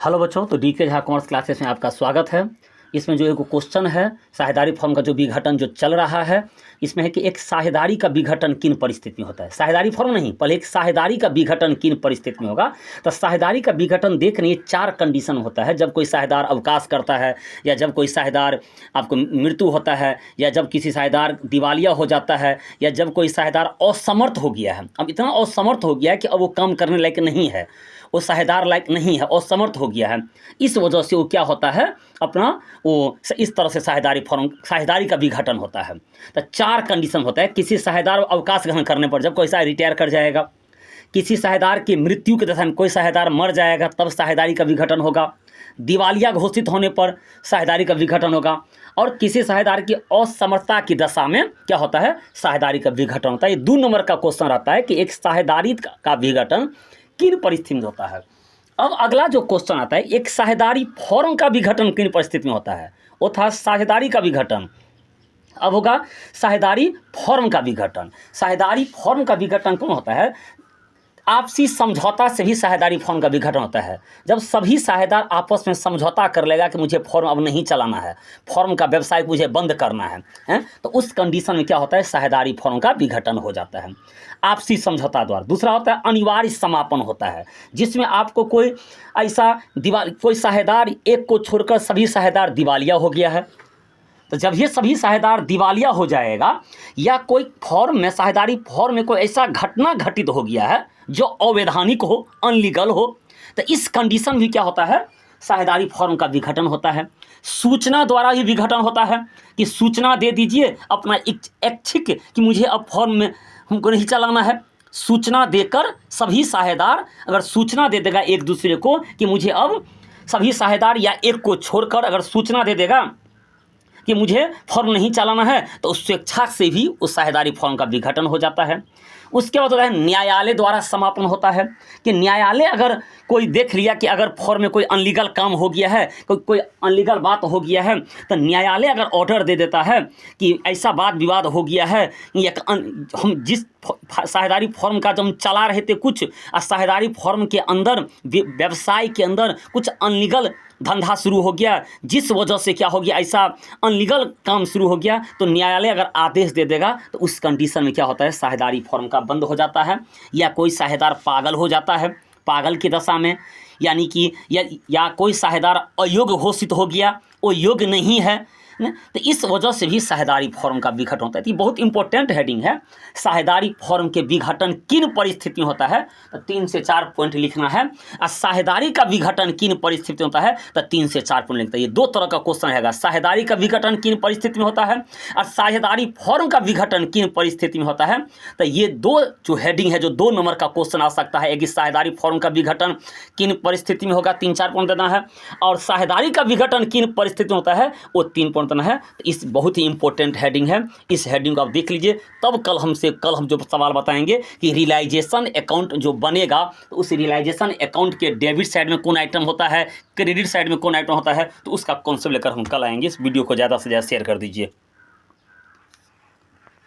Hello बच्चों, तो DK Jha commerce classes में आपका स्वागत है। इसमें जो एक क्वेश्चन है, साझेदारी फॉर्म का जो विघटन जो चल रहा है, इसमें है कि एक साझेदारी का विघटन किन परिस्थिति में होता है। साझेदारी फॉर्म नहीं, पहले एक साझेदारी का विघटन किन परिस्थिति में होगा। तो साझेदारी का विघटन देखने ये 4 कंडीशन होता है। जब कोई साझेदार अवकाश करता है, या जब कोई साझेदार आपको मृत्यु होता है, या जब किसी साझेदार दिवालिया हो जाता है, या जब कोई साझेदार असमर्थ हो गया है। अब इतना असमर्थ हो गया है कि अब वो काम करने लायक नहीं है, वो साझेदार लायक नहीं है, असमर्थ हो गया है। इस वजह से वो क्या होता है, अपना वो इस तरह से साझेदारी का विघटन होता है। तो 4 कंडीशन होता है। किसी साझेदार अवकाश ग्रहण करने पर, जब कोई साझेदार रिटायर कर जाएगा, किसी साझेदार की मृत्यु के दशा में कोई साझेदार मर जाएगा, तब साझेदारी का विघटन होगा। दिवालिया घोषित होने पर साझेदारी का विघटन होगा। और किसी साझेदार की असमर्थता की दशा में क्या होता है, साझेदारी का विघटन होता है। ये 2 नंबर का क्वेश्चन रहता है कि एक साझेदारी का विघटन किन परिस्थिति में होता है। अब अगला जो क्वेश्चन आता है, एक साझेदारी फॉर्म का विघटन किन परिस्थिति में होता है। वो था साझेदारी का विघटन। अब होगा साझेदारी फॉर्म का विघटन। साझेदारी फॉर्म का विघटन कौन होता है, आपसी समझौता से भी साझेदारी फॉर्म का विघटन होता है। जब सभी साझेदार आपस में समझौता कर लेगा कि मुझे फॉर्म अब नहीं चलाना है, फॉर्म का व्यवसाय मुझे बंद करना है, तो उस कंडीशन में क्या होता है, साझेदारी फॉर्म का विघटन हो जाता है आपसी समझौता द्वारा। दूसरा होता है अनिवार्य समापन होता है, जिसमें आपको कोई ऐसा कोई साझेदार एक को छोड़कर सभी साझेदार दिवालिया हो गया है। तो जब ये सभी साझेदार दिवालिया हो जाएगा, या कोई फॉर्म में, साझेदारी फॉर्म में कोई ऐसा घटना घटित हो गया है जो अवैधानिक हो, अनलीगल हो, तो इस कंडीशन भी क्या होता है, साझेदारी फॉर्म का विघटन होता है। सूचना द्वारा ही विघटन होता है कि सूचना दे दीजिए अपना ऐच्छिक कि मुझे अब फॉर्म में हमको नहीं चलाना है। सूचना देकर सभी साझेदार अगर सूचना दे देगा एक दूसरे को कि मुझे अब, सभी साझेदार या एक को छोड़कर अगर सूचना दे देगा कि मुझे फॉर्म नहीं चलाना है, तो उस स्वेच्छा से भी उस साझेदारी फॉर्म का विघटन हो जाता है। उसके बाद होता है न्यायालय द्वारा समापन होता है, कि न्यायालय अगर कोई देख लिया कि अगर फॉर्म में कोई अनलीगल काम हो गया है, कोई अनलीगल बात हो गया है, तो न्यायालय अगर ऑर्डर दे देता है कि ऐसा वाद विवाद हो गया है, हम जिस साझेदारी फॉर्म का जब हम चला रहे थे कुछ, और साझेदारी फॉर्म के अंदर, व्यवसाय के अंदर कुछ अनलीगल धंधा शुरू हो गया, जिस वजह से क्या हो गया, ऐसा अनलीगल काम शुरू हो गया, तो न्यायालय अगर आदेश दे देगा तो उस कंडीशन में क्या होता है, साझेदारी फॉर्म का बंद हो जाता है। या कोई साझेदार पागल हो जाता है, पागल की दशा में, यानी कि या कोई साझेदार अयोग्य घोषित हो गया, वो योग्य नहीं है, तो इस वजह से भी साझेदारी फॉर्म का विघटन होता है। तो ये बहुत इंपॉर्टेंट हेडिंग है, साझेदारी फॉर्म के विघटन किन परिस्थिति में होता है। तो 3 से 4 पॉइंट लिखना है। और साझेदारी का विघटन किन परिस्थिति में होता है, तो 3 से 4 पॉइंट लिखता है। ये 2 तरह का क्वेश्चन रहेगा, साझेदारी का विघटन किन परिस्थिति में होता है और साझेदारी फॉर्म का विघटन किन परिस्थिति में होता है। तो ये 2 जो हेडिंग है, जो 2 नंबर का क्वेश्चन आ सकता है, एक साझेदारी फॉर्म का विघटन किन परिस्थिति में होगा, 3-4 पॉइंट देना है, और साझेदारी का विघटन किन परिस्थिति में होता है, वो 3 पॉइंट है। तो इस बहुत ही इंपॉर्टेंट हेडिंग है, इस हेडिंग को आप देख लीजिए। तब कल हम जो सवाल बताएंगे कि रियलाइजेशन अकाउंट जो बनेगा, तो उस रियलाइजेशन अकाउंट के डेबिट साइड में कौन आइटम होता है, क्रेडिट साइड में कौन आइटम होता है, तो उसका कॉन्सेप्ट लेकर हम कल आएंगे। इस वीडियो को ज़्यादा से ज़्यादा शेयर कर दीजिए।